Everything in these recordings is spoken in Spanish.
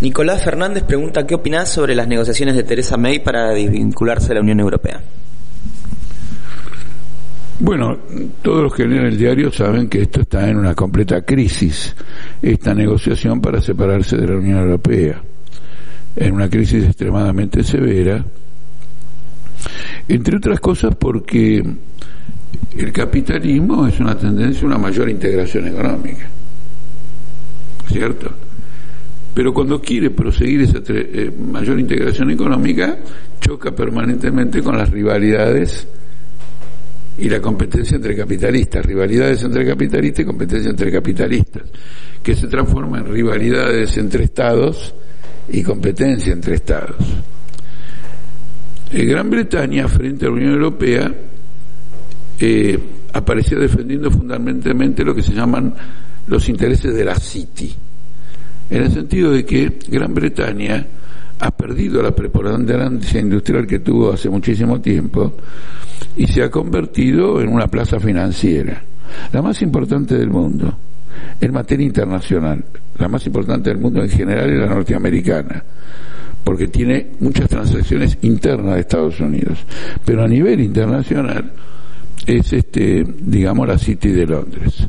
Nicolás Fernández pregunta ¿qué opinás sobre las negociaciones de Theresa May para desvincularse de la Unión Europea? Bueno, todos los que leen el diario saben que esto está en una completa crisis, esta negociación para separarse de la Unión Europea, en una crisis extremadamente severa, entre otras cosas porque el capitalismo es una tendencia a una mayor integración económica, ¿cierto? Pero cuando quiere proseguir esa mayor integración económica, choca permanentemente con las rivalidades y la competencia entre capitalistas, rivalidades entre capitalistas y competencia entre capitalistas, que se transforma en rivalidades entre estados y competencia entre estados. Gran Bretaña, frente a la Unión Europea, aparecía defendiendo fundamentalmente lo que se llaman los intereses de la City, en el sentido de que Gran Bretaña ha perdido la preponderancia industrial que tuvo hace muchísimo tiempo y se ha convertido en una plaza financiera, la más importante del mundo, en materia internacional. La más importante del mundo en general es la norteamericana, porque tiene muchas transacciones internas de Estados Unidos, pero a nivel internacional es digamos la City de Londres.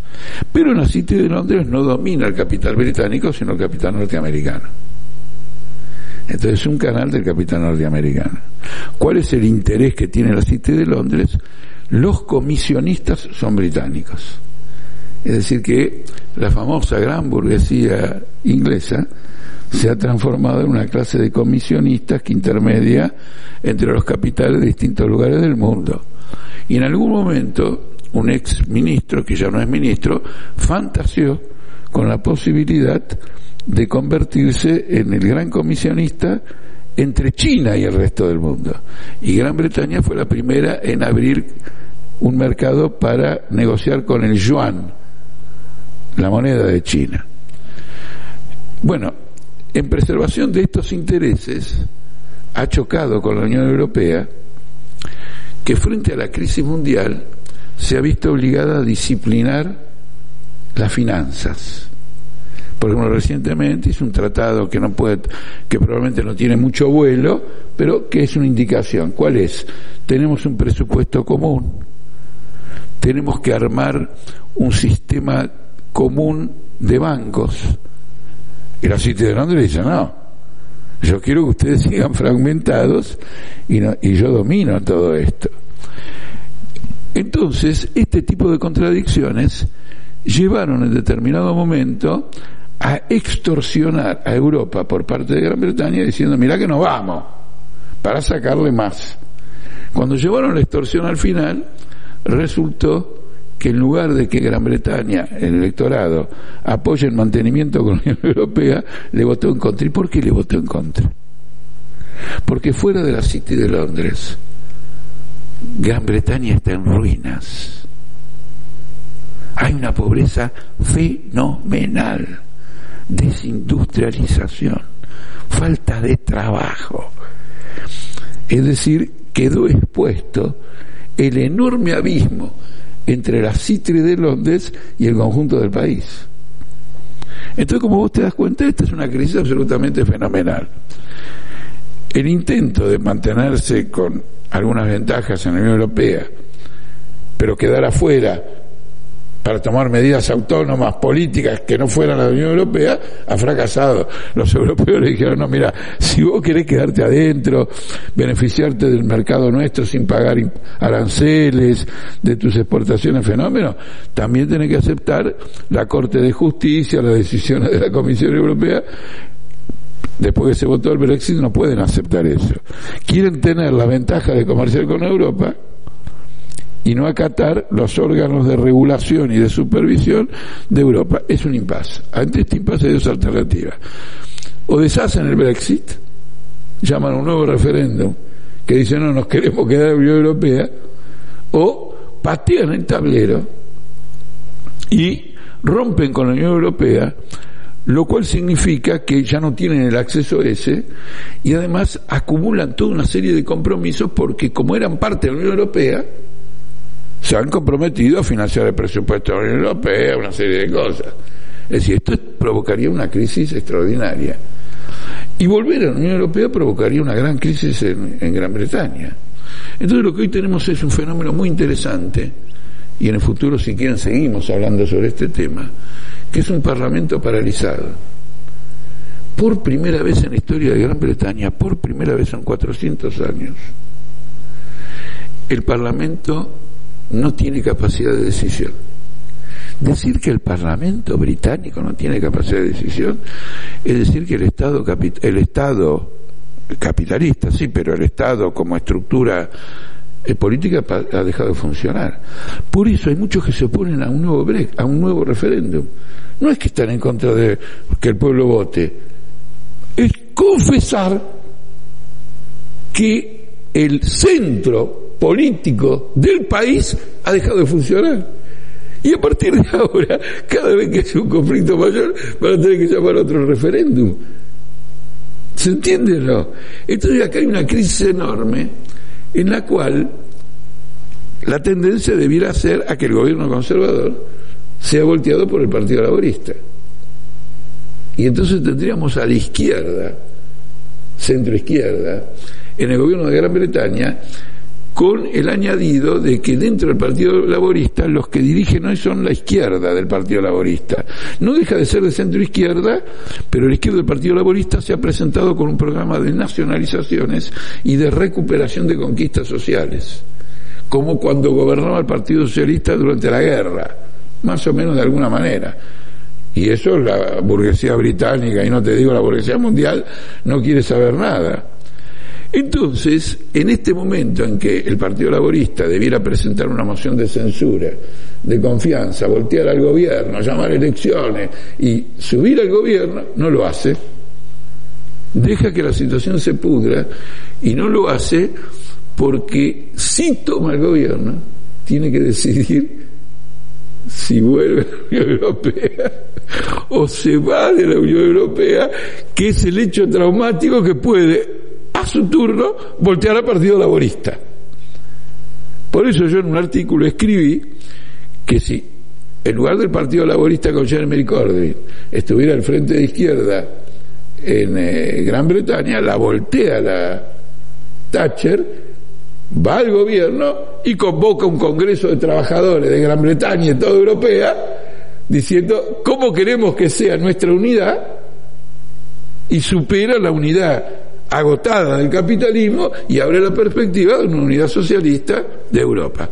Pero en la City de Londres no domina el capital británico, sino el capital norteamericano. Entonces es un canal del capital norteamericano. ¿Cuál es el interés que tiene la City de Londres? Los comisionistas son británicos. Es decir que la famosa gran burguesía inglesa se ha transformado en una clase de comisionistas que intermedia entre los capitales de distintos lugares del mundo. Y en algún momento un ex ministro, que ya no es ministro, fantaseó con la posibilidad de convertirse en el gran comisionista entre China y el resto del mundo. Y Gran Bretaña fue la primera en abrir un mercado para negociar con el yuan, la moneda de China. Bueno, en preservación de estos intereses, ha chocado con la Unión Europea, que frente a la crisis mundial se ha visto obligada a disciplinar las finanzas. Por ejemplo, recientemente hizo un tratado que probablemente no tiene mucho vuelo, pero que es una indicación. ¿Cuál es? Tenemos un presupuesto común, tenemos que armar un sistema común de bancos. Y la City de Londres dice, no, yo quiero que ustedes sigan fragmentados y yo domino todo esto. Entonces, este tipo de contradicciones llevaron en determinado momento a extorsionar a Europa por parte de Gran Bretaña diciendo, mirá que nos vamos, para sacarle más. Cuando llevaron la extorsión al final, resultó que en lugar de que Gran Bretaña, el electorado, apoye el mantenimiento con la Unión Europea, le votó en contra. ¿Y por qué le votó en contra? Porque fuera de la City de Londres, Gran Bretaña está en ruinas. Hay una pobreza fenomenal, desindustrialización, falta de trabajo. Es decir, quedó expuesto el enorme abismo entre la City de Londres y el conjunto del país. Entonces, como vos te das cuenta, esta es una crisis absolutamente fenomenal. El intento de mantenerse con algunas ventajas en la Unión Europea, pero quedar afuera para tomar medidas autónomas, políticas que no fueran la Unión Europea, ha fracasado. Los europeos le dijeron, no, mira, si vos querés quedarte adentro, beneficiarte del mercado nuestro sin pagar aranceles, de tus exportaciones fenómenos, también tenés que aceptar la Corte de Justicia, las decisiones de la Comisión Europea. Después que se votó el Brexit no pueden aceptar eso. Quieren tener la ventaja de comerciar con Europa y no acatar los órganos de regulación y de supervisión de Europa. Es un impasse. Ante este impasse hay dos alternativas. O deshacen el Brexit, llaman a un nuevo referéndum que dice no nos queremos quedar en la Unión Europea, o patean el tablero y rompen con la Unión Europea, lo cual significa que ya no tienen el acceso ese y además acumulan toda una serie de compromisos porque como eran parte de la Unión Europea se han comprometido a financiar el presupuesto de la Unión Europea, una serie de cosas. Es decir, esto provocaría una crisis extraordinaria. Y volver a la Unión Europea provocaría una gran crisis en Gran Bretaña. Entonces lo que hoy tenemos es un fenómeno muy interesante, y en el futuro, si quieren, seguimos hablando sobre este tema, que es un parlamento paralizado. Por primera vez en la historia de Gran Bretaña, por primera vez en 400 años, el parlamento no tiene capacidad de decisión. Decir que el parlamento británico no tiene capacidad de decisión es decir que el Estado capitalista, sí, pero el Estado como estructura política ha dejado de funcionar. Por eso hay muchos que se oponen a un nuevo referéndum. No es que están en contra de que el pueblo vote, es confesar que el centro político del país ha dejado de funcionar. Y a partir de ahora, cada vez que haya un conflicto mayor, van a tener que llamar a otro referéndum. ¿Se entiende o no? Entonces acá hay una crisis enorme en la cual la tendencia debiera ser a que el gobierno conservador sea volteado por el Partido Laborista. Y entonces tendríamos a la izquierda, centro-izquierda, en el gobierno de Gran Bretaña, con el añadido de que dentro del Partido Laborista los que dirigen hoy son la izquierda del Partido Laborista. No deja de ser de centro-izquierda, pero la izquierda del Partido Laborista se ha presentado con un programa de nacionalizaciones y de recuperación de conquistas sociales, como cuando gobernaba el Partido Socialista durante la guerra, más o menos de alguna manera. Y eso la burguesía británica, y no te digo la burguesía mundial, no quiere saber nada. Entonces, en este momento en que el Partido Laborista debiera presentar una moción de censura, de confianza, voltear al gobierno, llamar elecciones y subir al gobierno, no lo hace. Deja que la situación se pudra y no lo hace porque si toma el gobierno, tiene que decidir si vuelve a la Unión Europea o se va de la Unión Europea, que es el hecho traumático que puede a su turno voltear al Partido Laborista. Por eso yo en un artículo escribí que si en lugar del Partido Laborista con Jeremy Corbyn estuviera el frente de izquierda en Gran Bretaña, la voltea la Thatcher, va al gobierno y convoca un congreso de trabajadores de Gran Bretaña y de toda Europea diciendo cómo queremos que sea nuestra unidad, y supera la unidad agotada del capitalismo y abre la perspectiva de una unidad socialista de Europa.